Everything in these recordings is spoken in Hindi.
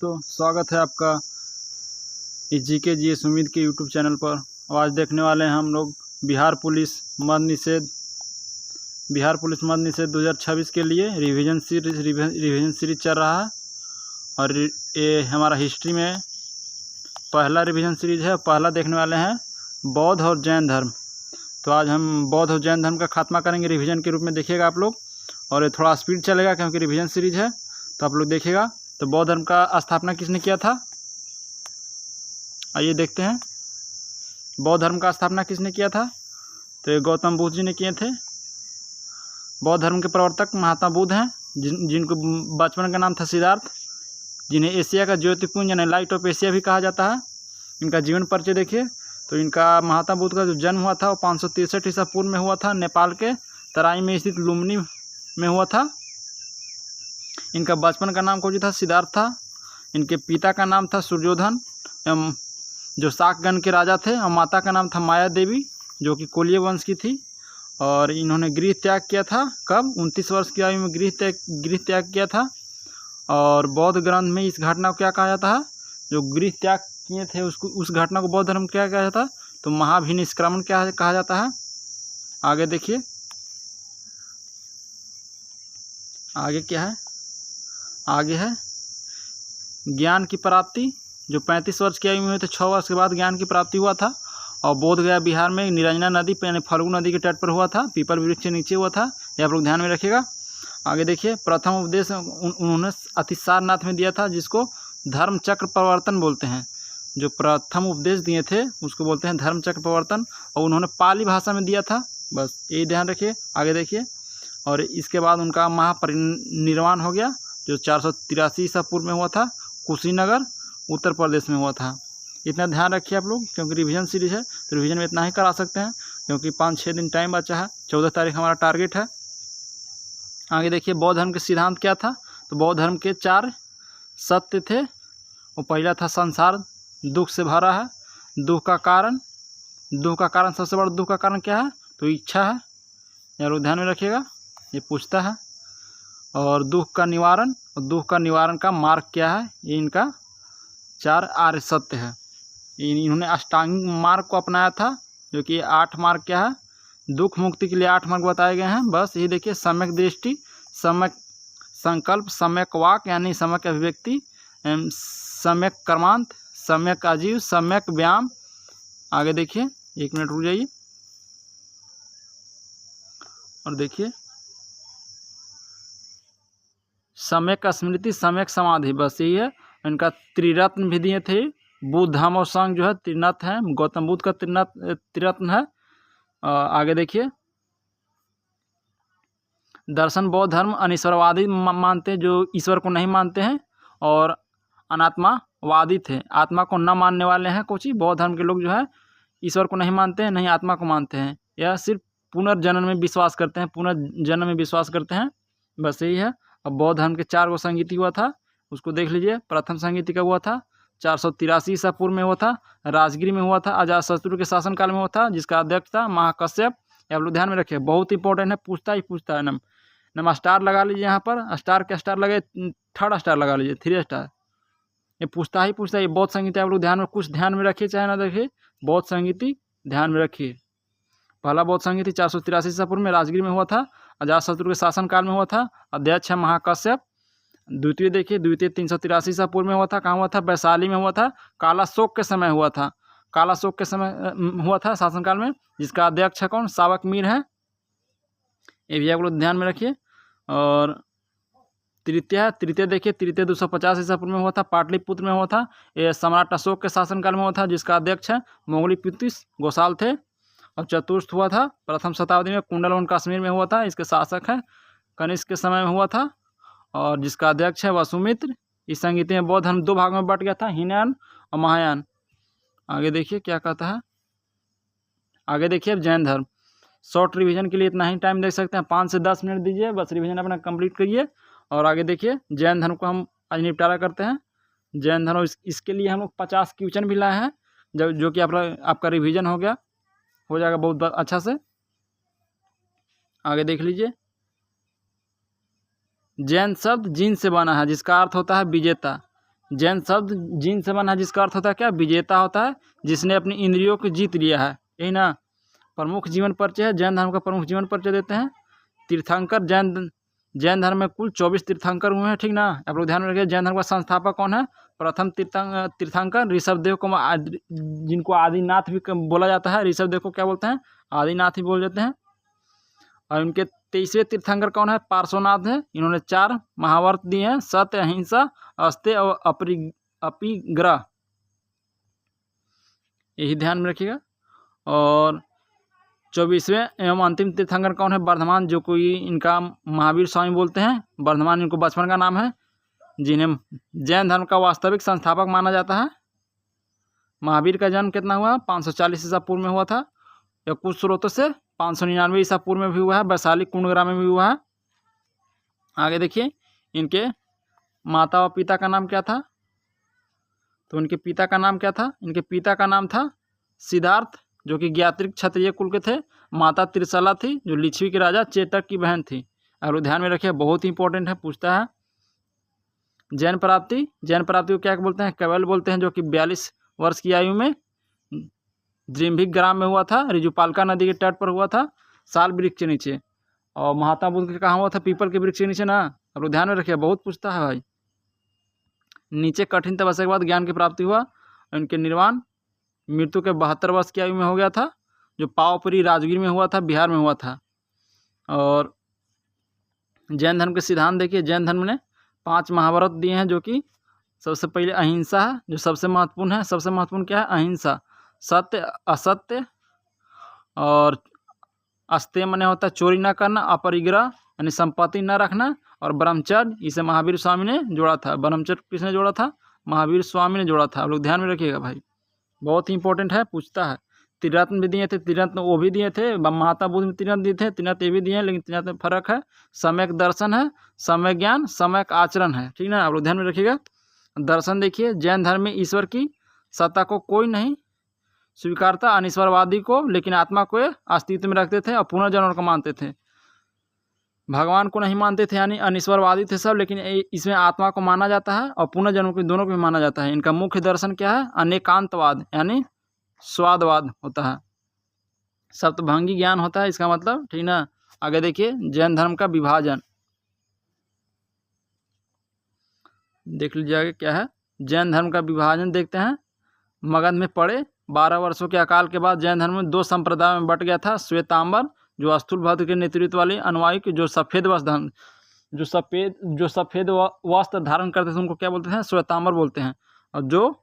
दोस्तों, स्वागत है आपका इस जीके जीएस उम्मीद के यूट्यूब चैनल पर। आज देखने वाले हैं हम लोग बिहार पुलिस मद निषेध 2026 के लिए रिवीजन सीरीज चल रहा है। और ये हमारा हिस्ट्री में पहला रिवीजन सीरीज है। पहला देखने वाले हैं बौद्ध और जैन धर्म। तो आज हम बौद्ध और जैन धर्म का खात्मा करेंगे रिवीजन के रूप में, देखिएगा आप लोग। और ये थोड़ा स्पीड चलेगा क्योंकि रिवीजन सीरीज है, तो आप लोग देखिएगा। तो बौद्ध धर्म का स्थापना किसने किया था, आइए देखते हैं। बौद्ध धर्म का स्थापना किसने किया था, तो ये गौतम बुद्ध जी ने किए थे। बौद्ध धर्म के प्रवर्तक महात्मा बुद्ध हैं, जिनको बचपन का नाम था सिद्धार्थ, जिन्हें एशिया का ज्योतिपुंज यानी लाइट ऑफ एशिया भी कहा जाता है। इनका जीवन परिचय देखिए। तो इनका महात्मा बुद्ध का जो जन्म हुआ था वो 563 ईसा पूर्व में हुआ था। नेपाल के तराई में स्थित लुम्बिनी में हुआ था। इनका बचपन का नाम कौन था, सिद्धार्थ था। इनके पिता का नाम था सूर्योधन, जो शाकगण के राजा थे, और माता का नाम था माया देवी, जो कि कोलिय वंश की थी। और इन्होंने गृह त्याग किया था, कब, 29 वर्ष की आयु में गृह त्याग किया था। और बौद्ध ग्रंथ में इस घटना को क्या कहा जाता है, जो गृह त्याग किए थे उसको, उस घटना को बौद्ध धर्म क्या कहा जाता है, तो महाभिनिष्क्रमण क्या कहा जाता है। आगे देखिए, आगे क्या है, आगे है ज्ञान की प्राप्ति, जो 35 वर्ष की आयु में हुए थे। 6 वर्ष के बाद ज्ञान की प्राप्ति हुआ था। और बोध गया बिहार में निरंजना नदी यानी फल्गु नदी के तट पर हुआ था, पीपल वृक्ष के नीचे हुआ था। यह आप लोग ध्यान में रखिएगा। आगे देखिए, प्रथम उपदेश उन्होंने अतिसारनाथ में दिया था, जिसको धर्म चक्र प्रवर्तन बोलते हैं। जो प्रथम उपदेश दिए थे उसको बोलते हैं धर्म चक्र प्रवर्तन, और उन्होंने पाली भाषा में दिया था। बस यही ध्यान रखिए। आगे देखिए, और इसके बाद उनका महापरिनिर्वाण हो गया, जो 483 ईसा पूर्व में हुआ था, कुशीनगर उत्तर प्रदेश में हुआ था। इतना ध्यान रखिए आप लोग, क्योंकि रिवीजन सीरीज है तो रिवीजन में इतना ही करा सकते हैं, क्योंकि 5-6 दिन टाइम बचा है। 14 तारीख हमारा टारगेट है। आगे देखिए, बौद्ध धर्म के सिद्धांत क्या था, तो बौद्ध धर्म के 4 सत्य थे। वो पहला था संसार दुख से भरा है। दुख का कारण सबसे बड़ा दुख का कारण क्या है, तो इच्छा है। यार ध्यान में रखिएगा, ये पूछता है। और दुख का निवारण, और दुख का निवारण का मार्ग क्या है, ये इनका 4 आर्य सत्य है। इन्होंने अष्टांगिक मार्ग को अपनाया था, जो कि 8 मार्ग क्या है, दुख मुक्ति के लिए 8 मार्ग बताए गए हैं। बस ये देखिए, सम्यक दृष्टि, सम्यक संकल्प, सम्यक वाक यानी सम्यक अभिव्यक्ति, सम्यक कर्मांत, सम्यक आजीव, सम्यक व्यायाम। आगे देखिए, 1 मिनट रुक जाइए और देखिए, सम्यक स्मृति, सम्यक समाधि, बस यही है। इनका त्रिरत्न भी दिए थे। बुद्ध धम्म और संघ जो है त्रिरत्न है, गौतम बुद्ध का त्रिरत्न है। आगे देखिए, दर्शन बौद्ध धर्म अनिश्वरवादी मानते हैं, जो ईश्वर को नहीं मानते हैं, और अनात्मावादी थे, आत्मा को न मानने वाले हैं। कुछ बौद्ध धर्म के लोग जो है ईश्वर को नहीं मानते हैं, नहीं आत्मा को मानते हैं। यह सिर्फ पुनर्जन्म में विश्वास करते हैं, बस यही है। अब बौद्ध धर्म के 4 गो संगीति हुआ था, उसको देख लीजिए। प्रथम संगीति का हुआ था 483 ईसा पूर्व में हुआ था, राजगिरी में हुआ था, अजातशत्रु के शासनकाल में हुआ था, जिसका अध्यक्ष था महाकश्यप। आप लोग ध्यान में रखिए, बहुत इंपॉर्टेंट है, पूछता है। नम स्टार लगा लीजिए, यहाँ पर स्टार के स्टार लगे, 3rd स्टार लगा लीजिए, 3 स्टार। ये पूछता ही ये बौद्ध संगीति आप लोग ध्यान में, कुछ ध्यान में रखिए, चाहे ना देखिए, बौद्ध संगीति ध्यान में रखिए। पहला बौद्ध संगीति 483 ईसा पूर्व में राजगिरी में हुआ था, अजातशत्रु के शासनकाल में हुआ था, अध्यक्ष है महाकश्यप। द्वितीय देखिए, 383 ईसा पूर्व में हुआ था, कहाँ हुआ था, वैशाली में हुआ था, काला शोक के समय हुआ था, हुआ था शासनकाल में, जिसका अध्यक्ष है कौन, सावक मीर है। ये भी आप लोग ध्यान में रखिए। और तृतीय देखिए, 250 ईसा पूर्व में हुआ था, पाटलिपुत्र में हुआ था, ये सम्राट अशोक के शासनकाल में हुआ था, जिसका अध्यक्ष है मोगलीपुतिस गोसाल थे। और चतुर्थ हुआ था प्रथम शताब्दी में, कुंडलवन कश्मीर में हुआ था, इसके शासक है कनिष्क के समय में हुआ था, और जिसका अध्यक्ष है वसुमित्र। इस संगीति में बौद्ध धर्म 2 भाग में बट गया था, हीनयान और महायान। आगे देखिए क्या कहता है। आगे देखिए, अब जैन धर्म। शॉर्ट रिवीजन के लिए इतना ही टाइम देख सकते हैं, 5 से 10 मिनट दीजिए, बस रिवीजन अपना कंप्लीट करिए। और आगे देखिए, जैन धर्म को हम आज निपटारा करते हैं। जैन धर्म, इसके लिए हम लोग 50 क्वेश्चन भी लाए हैं, जो कि आपका रिवीजन हो जाएगा बहुत अच्छा से। आगे देख लीजिए, जैन शब्द जिन से बना है, जिसका अर्थ होता है विजेता। जैन शब्द जिन से बना है, जिसका अर्थ होता है क्या, विजेता होता है, जिसने अपनी इंद्रियों को जीत लिया है, यही ना। प्रमुख जीवन परिचय है, जैन धर्म का प्रमुख जीवन परिचय देते हैं। तीर्थंकर, जैन धर्म में कुल 24 तीर्थंकर हुए हैं, ठीक ना। आप लोग ध्यान में रखिए। जैन धर्म का संस्थापक कौन है? प्रथम तीर्थंकर ऋषभदेव को, जिनको आदिनाथ भी बोला जाता है। ऋषभदेव को क्या बोलते हैं? आदिनाथ ही बोल देते हैं। और उनके 23वें तीर्थंकर कौन है? पार्श्वनाथ है। इन्होंने 4 महाव्रत दिए हैं, सत्य, अहिंसा, अस्तेय और अपिग्रह, यही ध्यान में रखिएगा। और 24वें एवं अंतिम तीर्थंकर कौन है? वर्धमान, जो कोई इनका महावीर स्वामी बोलते हैं। वर्धमान इनको बचपन का नाम है, जिन्हें जैन धर्म का वास्तविक संस्थापक माना जाता है। महावीर का जन्म कितना हुआ? 540 ईसा पूर्व में हुआ था, या कुछ स्रोतों से 599 ईसा पूर्व में भी हुआ है, वैशाली कुंडग्राम में भी हुआ है। आगे देखिए, इनके माता व पिता का नाम क्या था? तो इनके पिता का नाम क्या था? इनके पिता का नाम था सिद्धार्थ, जो कि ज्ञात्रिक क्षत्रिय कुल के थे। माता त्रिशला थी, जो लिच्छवी के राजा चेतक की बहन थी। और ध्यान में रखिए, बहुत ही इंपॉर्टेंट है, पूछता है। जैन प्राप्ति, जैन प्राप्ति को क्या बोलते हैं? कैवल्य बोलते हैं, जो कि 42 वर्ष की आयु में द्रिम्भिक ग्राम में हुआ था, रिजुपालका नदी के तट पर हुआ था, साल वृक्ष के नीचे। और महात्मा बुद्ध के कहाँ हुआ था? पीपल के वृक्ष के नीचे ना। अब ध्यान में रखिए, बहुत पूछता है भाई। नीचे कठिन तपस्या के बाद ज्ञान की प्राप्ति हुआ। उनके निर्वाण मृत्यु के 72 वर्ष की आयु में हो गया था, जो पावपुरी राजगीर में हुआ था, बिहार में हुआ था। और जैन धर्म के सिद्धांत देखिए, जैन धर्म ने 5 महाव्रत दिए हैं, जो कि सबसे पहले अहिंसा है, जो सबसे महत्वपूर्ण है। सबसे महत्वपूर्ण क्या है? अहिंसा। सत्य, असत्य, और अस्तेय माने होता है चोरी ना करना, अपरिग्रह यानी संपत्ति न रखना, और ब्रह्मचर्य, इसे महावीर स्वामी ने जोड़ा था। ब्रह्मचर्य किसने जोड़ा था? महावीर स्वामी ने जोड़ा था। आप लोग ध्यान में रखिएगा भाई, बहुत ही इंपॉर्टेंट है, पूछता है। त्रिरत्न भी दिए थे, त्रिरत्न वो भी दिए थे, महात्मा बुद्ध में त्रिरत्न दिए थे, त्रिरत्न ये भी दिए हैं, लेकिन त्रिरत्न में फर्क है। सम्यक दर्शन है, सम्यक ज्ञान, सम्यक आचरण है, ठीक ना। आप लोग ध्यान में रखिएगा। दर्शन देखिए, जैन धर्म में ईश्वर की सत्ता को कोई नहीं स्वीकारता, अनिश्वरवादी को, लेकिन आत्मा को अस्तित्व में रखते थे और पुनर्जन्म को मानते थे। भगवान को नहीं मानते थे, यानी अनिश्वरवादी थे सब, लेकिन इसमें आत्मा को माना जाता है और पुनर्जन्म को, दोनों को भी माना जाता है। इनका मुख्य दर्शन क्या है? अनेकांतवाद, यानी स्वादवाद होता है। सप्तभंगी ज्ञान होता है, इसका मतलब, ठीक ना। आगे देखिए, जैन धर्म का विभाजन देख लीजिएगा क्या है। जैन धर्म का विभाजन देखते हैं। मगध में पड़े 12 वर्षों के अकाल के बाद जैन धर्म में 2 संप्रदायों में बट गया था। श्वेतांबर, जो स्थूलभद्र के नेतृत्व वाले अनुयायी के, जो सफ़ेद वस्त्र धारण करते थे, उनको क्या बोलते हैं? श्वेतांबर बोलते हैं। और जो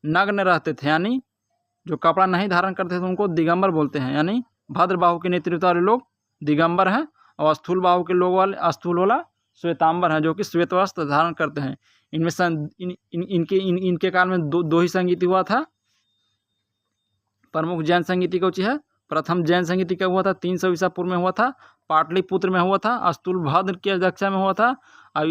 नग्न रहते थे, यानी जो कपड़ा नहीं धारण करते थे, उनको दिगंबर बोलते हैं। यानी भद्रबाहु के नेतृत्व वाले लोग दिगंबर हैं, और स्थूल बाहु के लोग वाले, स्थूल वाला श्वेतांबर हैं, जो कि श्वेत वस्त्र धारण करते हैं। इनमें इनके काल में दो ही संगीति हुआ था। प्रमुख जैन संगीति कौन सी है? प्रथम जैन संगीति कब हुआ था? 300 ईसा पूर्व में हुआ था, पाटलिपुत्र में हुआ था, स्थूलभद्र की अध्यक्षता में हुआ था। और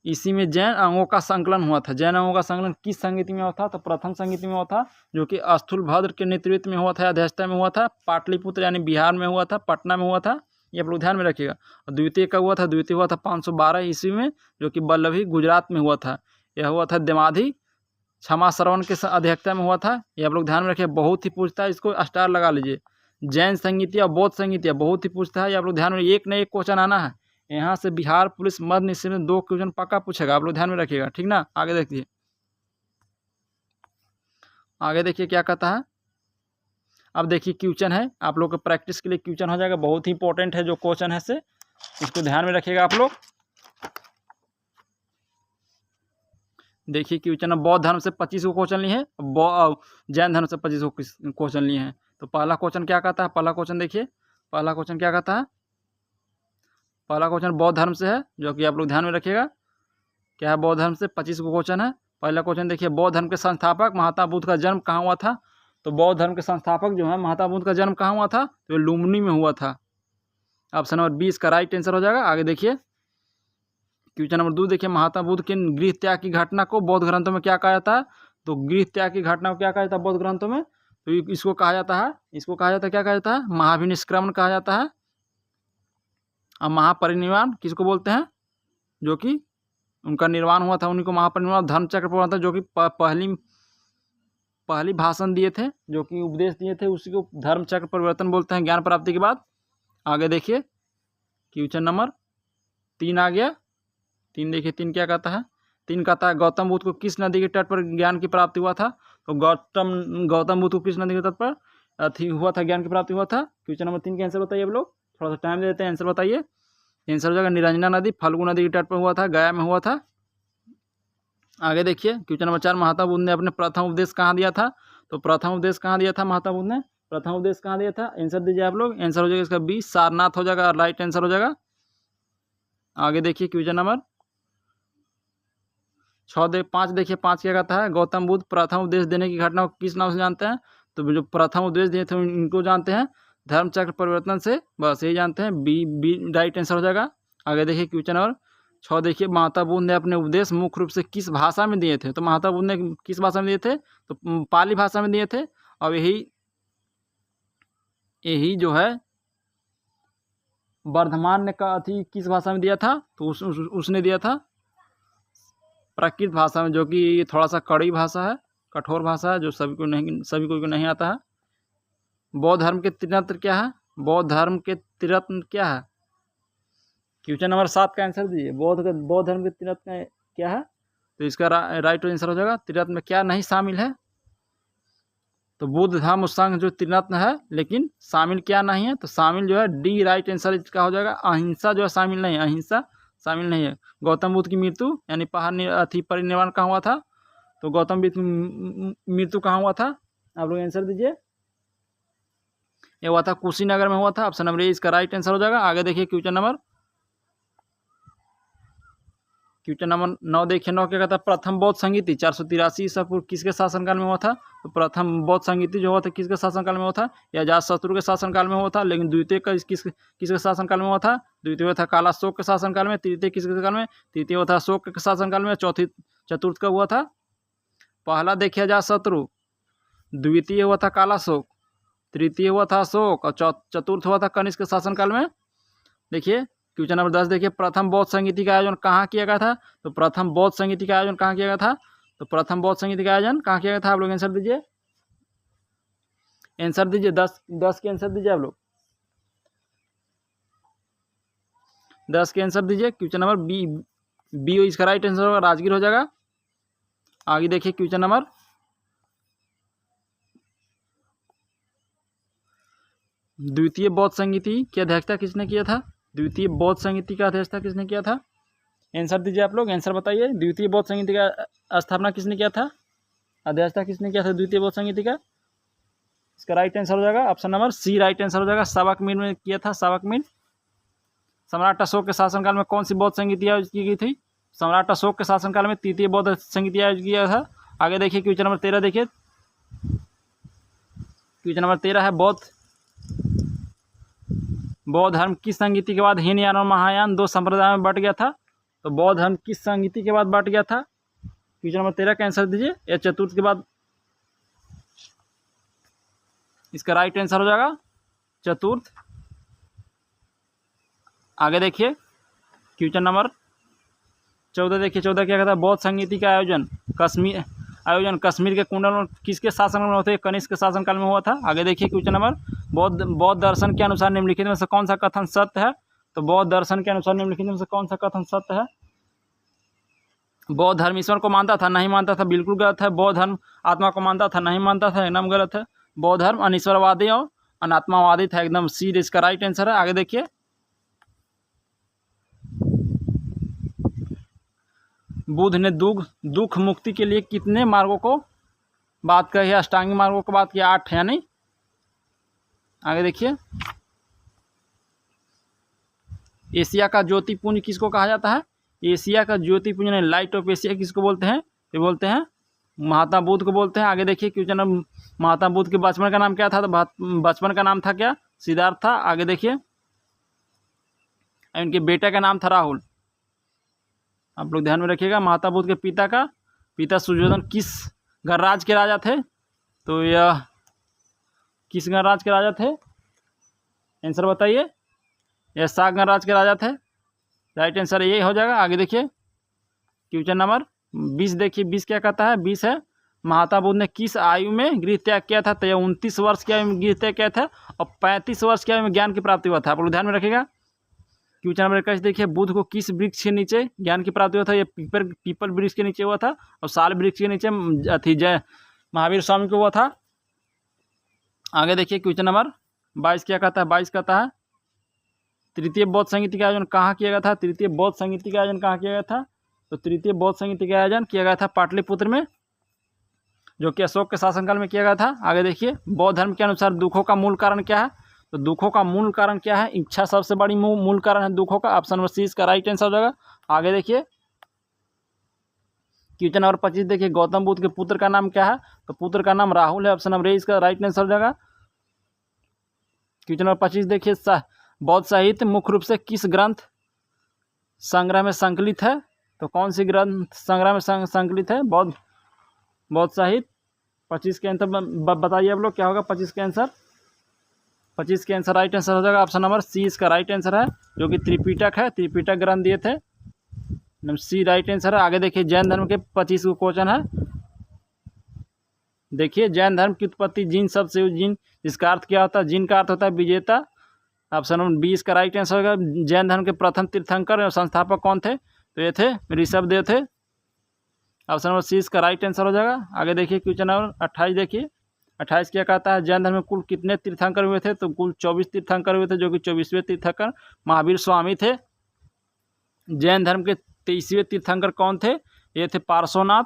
इसी में जैन अंगों का संकलन हुआ था। जैन अंगों का संकलन किस संगीति में हुआ था? तो प्रथम संगीति में हुआ था, जो कि स्थूलभद्र के नेतृत्व में हुआ था, अध्यक्षता में हुआ था। पाटलिपुत्र यानी बिहार में हुआ था, पटना में हुआ था, ये आप लोग ध्यान में रखिएगा। और द्वितीय कब हुआ था? द्वितीय हुआ था 512 ईस्वी में, जो कि बल्लभी गुजरात में हुआ था। यह हुआ था दमादि क्षमा श्रवण के अध्यक्षता में हुआ था, ये आप लोग ध्यान में रखिए, बहुत ही पूछता है, इसको स्टार लगा लीजिए। जैन संगीतिया, बौद्ध संगीतिया, बहुत ही पूछता है, ये आप लोग ध्यान में, एक न एक क्वेश्चन आना है यहाँ से। बिहार पुलिस मध्य निश्चय में 2 क्वेश्चन पक्का पूछेगा, आप लोग ध्यान में रखिएगा, ठीक ना। आगे देखिए, आगे देखिए क्या कहता है। अब देखिए क्वेश्चन है, आप लोग को प्रैक्टिस के लिए क्वेश्चन हो जाएगा, बहुत ही इंपॉर्टेंट है जो क्वेश्चन है से, इसको ध्यान में रखिएगा आप लोग। देखिए क्वेश्चन, बौद्ध धर्म से 25 को क्वेश्चन लिए हैं, जैन धर्म से 25 को क्वेश्चन लिए हैं। तो पहला क्वेश्चन क्या कहता है? पहला क्वेश्चन देखिए, पहला क्वेश्चन क्या कहता है? पहला क्वेश्चन बौद्ध धर्म से है, जो कि आप लोग ध्यान में रखिएगा। क्या है? बौद्ध धर्म से 25 को क्वेश्चन है। पहला क्वेश्चन देखिए, बौद्ध धर्म के संस्थापक महात्मा बुद्ध का जन्म कहाँ हुआ था? तो बौद्ध धर्म के संस्थापक जो है महात्मा बुद्ध का जन्म कहाँ हुआ था? तो लुम्बिनी में हुआ था। ऑप्शन नंबर 20 का राइट आंसर हो जाएगा। आगे देखिए क्वेश्चन नंबर 2 देखिए, महात्मा बुद्ध के गृह त्याग की घटना को बौद्ध ग्रंथों में क्या कहा जाता है? तो गृह त्याग की घटना को क्या कहा जाता है बौद्ध ग्रंथों में? तो इसको कहा जाता है, क्या कहा जाता है? महाभिनिष्क्रमण कहा जाता है। और महापरिनिर्वाण किसको बोलते हैं? जो कि उनका निर्वाण हुआ था, उन्हीं को महापरिनिर्वाण धर्म चक्र प्रवर्तन जो कि पहली भाषण दिए थे, जो कि उपदेश दिए थे, उसी को धर्म चक्र परिवर्तन बोलते हैं ज्ञान प्राप्ति के बाद। आगे देखिए क्वेश्चन नंबर 3 आ गया। 3 देखिए 3 क्या कहता है। 3 कहता है गौतम बुद्ध को किस नदी के तट पर ज्ञान की प्राप्ति हुआ था। तो गौतम बुद्ध को किस नदी के तट पर हुआ था, ज्ञान की प्राप्ति हुआ था। क्वेश्चन नंबर 3 का आंसर बताइए आप लोग, थोड़ा सा टाइम दे देते हैं, आंसर बताइए। आंसर हो जाएगा निरंजना नदी, फल्गु नदी के तट पर हुआ था, गया में हुआ था। आगे देखिए क्वेश्चन नंबर 4, महात्मा बुद्ध ने अपने प्रथम उपदेश कहाँ दिया था। तो प्रथम उपदेश कहाँ दिया था महात्मा बुद्ध ने, प्रथम उपदेश कहाँ दिया था, आंसर दीजिए आप लोग। आंसर हो जाएगा इसका बी, सारनाथ हो जाएगा, राइट आंसर हो जाएगा। आगे देखिए क्वेश्चन नंबर 5 देखिए 5 क्या कहता है। गौतम बुद्ध प्रथम उपदेश देने की घटना को किस नाम से जानते हैं। तो जो प्रथम उपदेश दिए थे इनको जानते हैं धर्म चक्र परिवर्तन से, बस यही जानते हैं, बी राइट आंसर हो जाएगा। आगे देखिए क्वेश्चन नंबर 6 देखिए, महात्मा बुद्ध ने अपने उपदेश मुख्य रूप से किस भाषा में दिए थे। तो महात्मा बुद्ध ने किस भाषा में दिए थे, तो पाली भाषा में दिए थे। और यही जो है वर्धमान ने का किस भाषा में दिया था। तो उसने दिया था प्राकृत भाषा में, जो कि थोड़ा सा कड़ी भाषा है, कठोर भाषा है, जो सभी को नहीं आता है। बौद्ध धर्म के त्रिरत्न क्या है, बौद्ध धर्म के त्रिरत्न क्या है। क्वेश्चन नंबर 7 का आंसर दीजिए, बौद्ध धर्म के त्रिरत्न क्या है। तो इसका राइट आंसर हो जाएगा त्रिरत्न में क्या नहीं शामिल है। तो बुद्ध धर्म संघ जो त्रिरत्न है, लेकिन शामिल क्या नहीं है, तो शामिल जो है डी राइट आंसर इसका हो जाएगा। अहिंसा जो है शामिल नहीं है, अहिंसा शामिल नहीं है। गौतम बुद्ध की मृत्यु यानी परिनिर्वाण कहाँ हुआ था। तो गौतम बुद्ध की मृत्यु कहाँ हुआ था, आप लोग आंसर दीजिए। ये हुआ था कुशीनगर में हुआ था, ऑप्शन नंबर ए इसका राइट आंसर हो जाएगा। आगे देखिए क्वेश्चन नंबर 9 देखिए। 9 क्या कहता है, प्रथम बौद्ध संगीति 483 ईसा पूर्व किसके शासनकाल में हुआ था। तो प्रथम बौद्ध संगीति जो हुआ था किसके शासनकाल में हुआ था, या अजातशत्रु के शासनकाल में हुआ था। लेकिन द्वितीय का किसके शासनकाल में हुआ था। द्वितीय हुआ था कालाशोक के शासनकाल में। तृतीय किसके काल में, तृतीय हुआ था अशोक के शासनकाल में। चतुर्थ का हुआ था, पहला देखिए अजातशत्रु, द्वितीय हुआ था कालाशोक, तृतीय हुआ था अशोक, और चतुर्थ हुआ था कनिष्क के शासनकाल में। देखिए क्वेश्चन नंबर 10 देखिए, प्रथम बौद्ध संगीति का आयोजन कहाँ किया गया था। तो प्रथम बौद्ध संगीति का आयोजन कहाँ किया गया था। तो प्रथम बौद्ध संगीति का आयोजन कहाँ किया गया था, आप लोग आंसर दीजिए। आंसर दीजिए 10 के आंसर दीजिए आप लोग, 10 के आंसर दीजिए। क्वेश्चन नंबर बी इसका राइट आंसर होगा, राजगीर हो जाएगा। आगे देखिए क्वेश्चन नंबर द्वितीय बौद्ध संगीति की अध्यक्षता किसने किया था। द्वितीय बौद्ध संगीति का अध्यक्षता किसने किया था, आंसर दीजिए आप लोग, आंसर बताइए। द्वितीय बौद्ध संगीति का स्थापना किसने किया था, अध्यक्षता किसने किया था द्वितीय बौद्ध संगीति का। इसका राइट आंसर हो जाएगा option number C, right answer हो जाएगा। सावकमीर में किया था, सावकमीर। सम्राट अशोक के शासनकाल में कौन सी बौद्ध संगीति आयोजित की गई थी। सम्राट अशोक के शासनकाल में तृतीय बौद्ध संगीति आयोजित किया था। आगे देखिए क्वेश्चन नंबर 13 देखिए, क्वेश्चन नंबर 13 है बौद्ध धर्म किस संगीति के बाद हीनयान और महायान 2 संप्रदाय में बट गया था। तो बौद्ध धर्म किस संगीति के बाद बट गया था, क्वेश्चन नंबर 13 का आंसर दीजिए। या चतुर्थ के बाद, इसका राइट आंसर हो जाएगा चतुर्थ। आगे देखिए क्वेश्चन नंबर 14 देखिए। 14 क्या कहता है, बौद्ध संगीति का आयोजन कश्मीर के कुंडल में किसके शासन में होते, कनिष्क के शासनकाल में हुआ था। आगे देखिए क्वेश्चन नंबर, बौद्ध दर्शन के अनुसार निम्नलिखित में से कौन सा कथन सत्य है। तो बौद्ध दर्शन के अनुसार निम्नलिखित में से कौन सा कथन सत्य है। बौद्ध धर्म ईश्वर को मानता था, नहीं मानता था, बिल्कुल गलत है। बौद्ध धर्म आत्मा को मानता था, नहीं मानता था, एकदम गलत है। बौद्ध धर्म अनिश्वरवादी और अनात्मावादी था, एकदम सी इसका राइट आंसर है। आगे देखिए बुद्ध ने दुख मुक्ति के लिए कितने मार्गों को बात कही है, अष्टांगिक मार्गों को बात किया 8 यानी। आगे देखिए, एशिया का ज्योतिपुंज किसको कहा जाता है। एशिया का ज्योतिपुंज ने लाइट ऑफ एशिया किसको बोलते हैं, ये बोलते हैं महात्मा बुद्ध को बोलते हैं। आगे देखिए क्वेश्चन, महात्मा बुद्ध के बचपन का नाम क्या था। तो बचपन का नाम था क्या, सिद्धार्थ था। आगे देखिए, इनके बेटे का नाम था राहुल। आप लोग ध्यान में रखिएगा, महात्मा बुद्ध के पिता सुयोधन किस गणराज्य के राजा थे। तो यह किस गणराज्य के राजा थे, आंसर बताइए। यह शाक गणराज्य के राजा थे, राइट आंसर यही हो जाएगा। आगे देखिए क्वेश्चन नंबर 20 देखिए, 20 क्या कहता है? 20 है महात्मा बुद्ध ने किस आयु में गृह त्याग किया था? तो यह 29 वर्ष की आयु में गृह त्याग किया था और 35 वर्ष की आयु में ज्ञान की प्राप्ति हुआ था। आप लोग ध्यान में रखिएगा। क्वेश्चन नंबर 21 देखिए, बुद्ध को किस वृक्ष के नीचे ज्ञान की प्राप्ति हुआ था? ये पीपल वृक्ष के नीचे हुआ था और साल वृक्ष के नीचे अथी जय महावीर स्वामी को हुआ था। आगे देखिए क्वेश्चन नंबर 22 क्या कहता है? 22 कहता है तृतीय बौद्ध संगीति का आयोजन कहाँ किया गया था? तृतीय बौद्ध संगीति का आयोजन कहाँ किया गया था? तो तृतीय बौद्ध संगीति का आयोजन किया गया था पाटलिपुत्र में, जो कि अशोक के शासनकाल में किया गया था। आगे देखिए, बौद्ध धर्म के अनुसार दुखों का मूल कारण क्या है? तो दुखों का मूल कारण क्या है? इच्छा सबसे बड़ी मूल कारण है दुखों का। ऑप्शन नंबर सी इसका राइट आंसर हो जाएगा। आगे देखिए क्वेश्चन नंबर 25 देखिए, गौतम बुद्ध के पुत्र का नाम क्या है? तो पुत्र का नाम राहुल है। ऑप्शन नंबर ए इसका राइट आंसर हो जाएगा। क्वेश्चन नंबर 25 देखिए, बौद्ध साहित्य मुख्य रूप से किस ग्रंथ संग्रह में संकलित है? तो कौन सी ग्रंथ संग्रह में संकलित है? बौद्ध साहित्य। 25 के आंसर बताइए आप लोग क्या होगा 25 के आंसर? 25 के आंसर राइट आंसर हो जाएगा। ऑप्शन नंबर सी इसका राइट आंसर है, जो कि त्रिपिटक है। त्रिपिटक ग्रंथ दिए थे, सी राइट आंसर है। आगे देखिए, जैन धर्म के 25 को क्वेश्चन है। देखिए, जैन धर्म की उत्पत्ति जिन शब्द से, जिन जिसका अर्थ क्या होता है? जिन का अर्थ होता है विजेता। ऑप्शन नंबर 20 का राइट आंसर होगा। जैन धर्म के प्रथम तीर्थंकर और संस्थापक कौन थे? तो ये थे ऋषभदेव थे। ऑप्शन नंबर सी इसका राइट आंसर हो जाएगा। आगे देखिए क्वेश्चन नंबर 28 देखिए, 28 क्या कहता है? जैन धर्म में कुल कितने तीर्थंकर हुए थे? तो कुल 24 तीर्थंकर हुए थे, जो कि 24वें तीर्थंकर महावीर स्वामी थे। जैन धर्म के 23वें तीर्थंकर कौन थे? ये थे पार्श्वनाथ,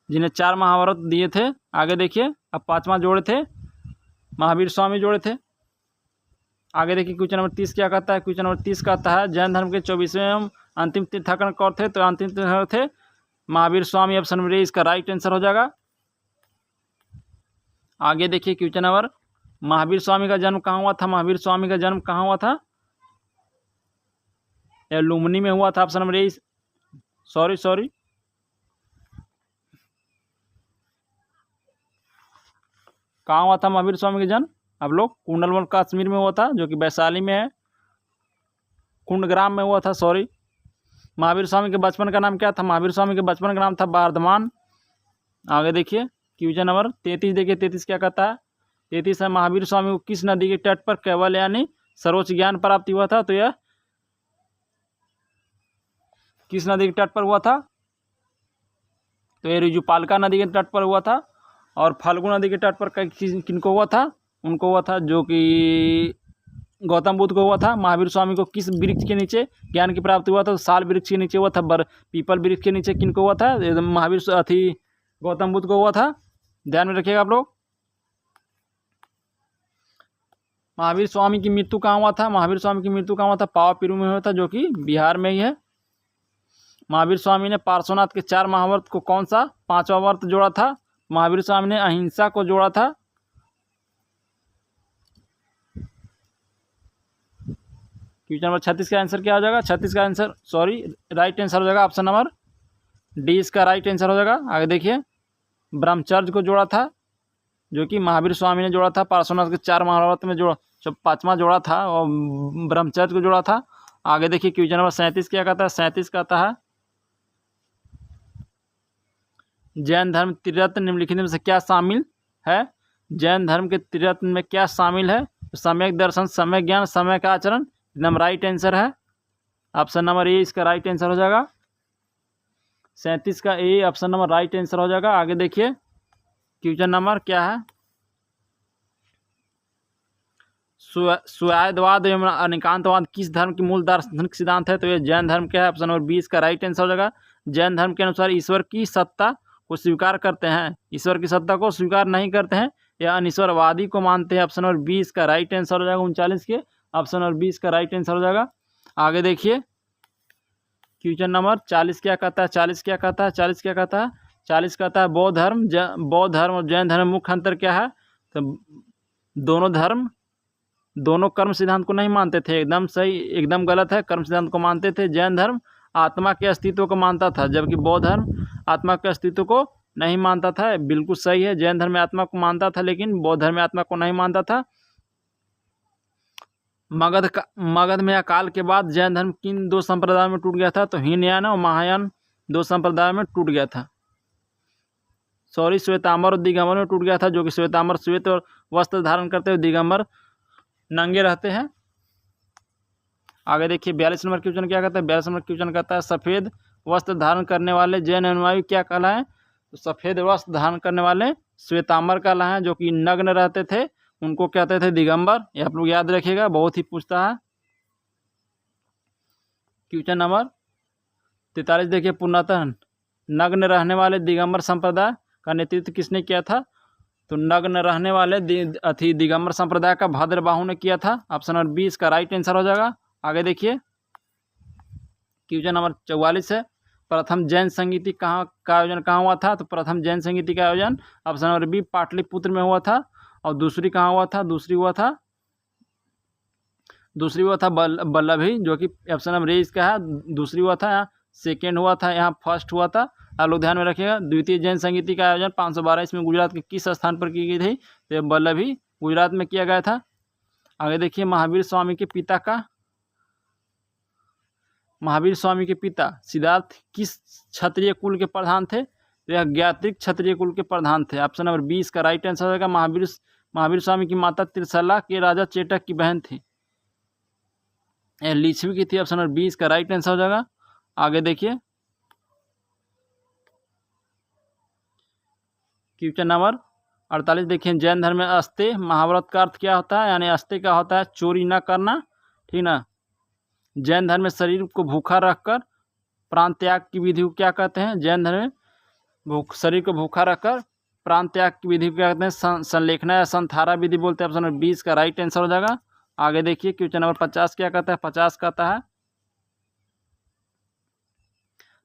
जिन्हें 4 महाभारत दिए थे। आगे देखिए, अब 5वां जोड़े थे महावीर स्वामी जोड़े थे। आगे देखिए क्वेश्चन नंबर 30 क्या कहता है? क्वेश्चन नंबर 30 कहता है जैन धर्म के 24वें अंतिम तीर्थंकर कौन थे? तो अंतिम तीर्थंकर थे Mahavir Swami. Option number A इसका राइट आंसर हो जाएगा। आगे देखिए क्वेश्चन नंबर, महावीर स्वामी का जन्म कहाँ हुआ था? महावीर स्वामी का जन्म कहाँ हुआ था? लुम्बिनी में हुआ था। ऑप्शन नंबर ए सॉरी कहाँ हुआ था महावीर स्वामी का जन्म? आप लोग कुंडलवन कश्मीर में हुआ था, जो कि वैशाली में है। कुंडग्राम में हुआ था, सॉरी। महावीर स्वामी के बचपन का नाम क्या था? महावीर स्वामी के बचपन का नाम था वर्धमान। आगे देखिए क्वेश्चन नंबर 33 देखिए, 33 क्या कहता है? 33 है, महावीर स्वामी को किस नदी के तट पर केवल यानी सर्वोच्च ज्ञान प्राप्ति हुआ था? तो यह किस नदी के तट पर हुआ था? तो ये ऋजुपालका नदी के तट पर हुआ था। और फाल्गु नदी के तट पर किनको हुआ था? उनको हुआ था, जो कि गौतम बुद्ध को हुआ था। महावीर स्वामी को किस वृक्ष के नीचे ज्ञान की प्राप्ति हुआ था? तो साल वृक्ष के नीचे हुआ था। पीपल वृक्ष के नीचे किनको हुआ था? महावीर अथी गौतम बुद्ध को हुआ था। ध्यान में रखिएगा आप लोग। महावीर स्वामी की मृत्यु कहाँ हुआ था? महावीर स्वामी की मृत्यु कहाँ हुआ था? पावापुरी में हुआ था, जो कि बिहार में ही है। महावीर स्वामी ने पार्श्वनाथ के 4 महाव्रत को कौन सा 5वां व्रत जोड़ा था? महावीर स्वामी ने अहिंसा को जोड़ा था। क्वेश्चन नंबर 36 का आंसर क्या हो जाएगा? 36 का आंसर राइट आंसर हो जाएगा। ऑप्शन नंबर डी इसका राइट आंसर हो जाएगा। आगे देखिए, ब्रह्मचर्य को जोड़ा था, जो कि महावीर स्वामी ने जोड़ा था। पार्श्वनाथ के 4 महाव्रत में जो 5वां जोड़ा था और ब्रह्मचर्य को जोड़ा था। आगे देखिए क्वेश्चन नंबर 37 क्या कहता है? 37 कहता है जैन धर्म त्रिरत्न निम्नलिखित में से क्या शामिल है? जैन धर्म के त्रिरत्न में क्या शामिल है? सम्यक दर्शन, सम्यक ज्ञान, सम्यक आचरण। एकदम राइट आंसर है। ऑप्शन नंबर ए इसका राइट आंसर हो जाएगा। 37 का A option number right answer हो जाएगा। आगे देखिए क्वेश्चन नंबर क्या है? स्वायदवाद एवं अनिकांतवाद किस धर्म की मूल दार्शनिक सिद्धांत है? तो ये जैन धर्म का है। ऑप्शन नंबर 20 का राइट आंसर हो जाएगा। जैन धर्म के अनुसार ईश्वर की सत्ता को स्वीकार करते हैं, ईश्वर की सत्ता को स्वीकार नहीं करते हैं, या अनिश्वरवादी को मानते हैं। ऑप्शन नंबर 20 का राइट आंसर हो जाएगा। 39 के ऑप्शन नंबर 20 का राइट आंसर हो जाएगा। आगे देखिए क्वेश्चन नंबर 40 क्या कहता है? 40 क्या कहता है? 40 क्या कहता है? 40 कहता है बौद्ध धर्म और जैन धर्म में मुख्य अंतर क्या है? तो दोनों धर्म दोनों कर्म सिद्धांत को नहीं मानते थे। एकदम सही, एकदम गलत है। कर्म सिद्धांत को मानते थे। जैन धर्म आत्मा के अस्तित्व को मानता था, जबकि बौद्ध धर्म आत्मा के अस्तित्व को नहीं मानता था। बिल्कुल सही है। जैन धर्म में आत्मा को मानता था, लेकिन बौद्ध धर्म में आत्मा को नहीं मानता था। मगध में अकाल के बाद जैन धर्म किन दो संप्रदायों में टूट गया था? तो हीनयान और महायान दो संप्रदायों में टूट गया था। सॉरी, श्वेतांबर और दिगंबर में टूट गया था, जो कि श्वेतांबर श्वेत और वस्त्र धारण करते हुए दिगंबर नंगे रहते हैं। आगे देखिए 42 नंबर क्वेश्चन क्या कहता है? 42 नंबर क्वेश्चन कहता है सफ़ेद वस्त्र धारण करने वाले जैन अनुयायी क्या कहलाएं? तो सफ़ेद वस्त्र धारण करने वाले श्वेतांबर कहलाएं, जो कि नग्न रहते थे, उनको कहते थे दिगंबर। ये आप लोग याद रखिएगा, बहुत ही पूछता है। क्वेश्चन नंबर 43 देखिए, पूर्णतः नग्न रहने वाले दिगंबर संप्रदाय का नेतृत्व किसने किया था? तो नग्न रहने वाले दिगंबर संप्रदाय का भद्रबाहु ने किया था। ऑप्शन नंबर 20 का राइट आंसर हो जाएगा। आगे देखिए क्वेश्चन नंबर 44 है, प्रथम जैन संगीति का आयोजन कहाँ हुआ था? तो प्रथम जैन संगीति का आयोजन ऑप्शन नंबर बी पाटलिपुत्र में हुआ था। और दूसरी कहाँ हुआ था? दूसरी हुआ था बल्लभी, जो कि ऑप्शन नंबर ए इसका है। दूसरी हुआ था, यहाँ सेकेंड हुआ था, यहाँ फर्स्ट हुआ था। आप लोग ध्यान में रखिएगा। द्वितीय जैन संगीति का आयोजन 512 इसमें गुजरात के किस स्थान पर की गई थी? तो ये बल्लभी गुजरात में किया गया था। आगे देखिए महावीर स्वामी के पिता सिद्धार्थ किस क्षत्रिय कुल के प्रधान थे? तो यह ज्ञात्रिक क्षत्रिय कुल के प्रधान थे। ऑप्शन नंबर 20 का राइट आंसर हो जाएगा। महावीर स्वामी की माता त्रिशला के राजा चेटक की बहन थी, यह लिच्छवी की थी। ऑप्शन नंबर 20 का राइट आंसर हो जाएगा। आगे देखिए क्वेश्चन नंबर 48 देखिए, जैन धर्म में अस्ते महाव्रत का अर्थ क्या होता है? यानी अस्ते का होता है चोरी न करना, ठीक ना। जैन धर्म में शरीर को भूखा रखकर प्राण त्याग की विधि को क्या कहते हैं? जैन धर्म में शरीर को भूखा रखकर प्राण त्याग की विधि को क्या कहते हैं? संलेखना या संथारा विधि बोलते हैं। ऑप्शन नंबर 20 का राइट आंसर हो जाएगा। आगे देखिए क्वेश्चन नंबर 50 क्या कहता है?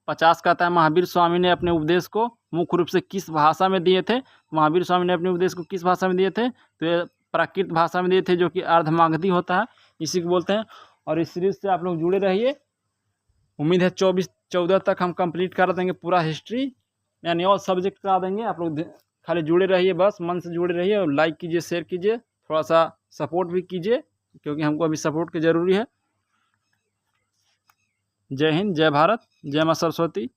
50 कहता है महावीर स्वामी ने अपने उपदेश को मुख्य रूप से किस भाषा में दिए थे? महावीर स्वामी ने अपने उपदेश को किस भाषा में दिए थे? तो ये प्राकृत भाषा में दिए थे, जो कि अर्धमागधी होता है, इसी को बोलते हैं। और इस सीरीज से आप लोग जुड़े रहिए। उम्मीद है 24-14 तक हम कंप्लीट कर देंगे पूरा हिस्ट्री, यानी और सब्जेक्ट करा देंगे। आप लोग खाली जुड़े रहिए, बस मन से जुड़े रहिए और लाइक कीजिए, शेयर कीजिए, थोड़ा सा सपोर्ट भी कीजिए, क्योंकि हमको अभी सपोर्ट की ज़रूरी है। जय हिंद, जय भारत, जय माँ सरस्वती।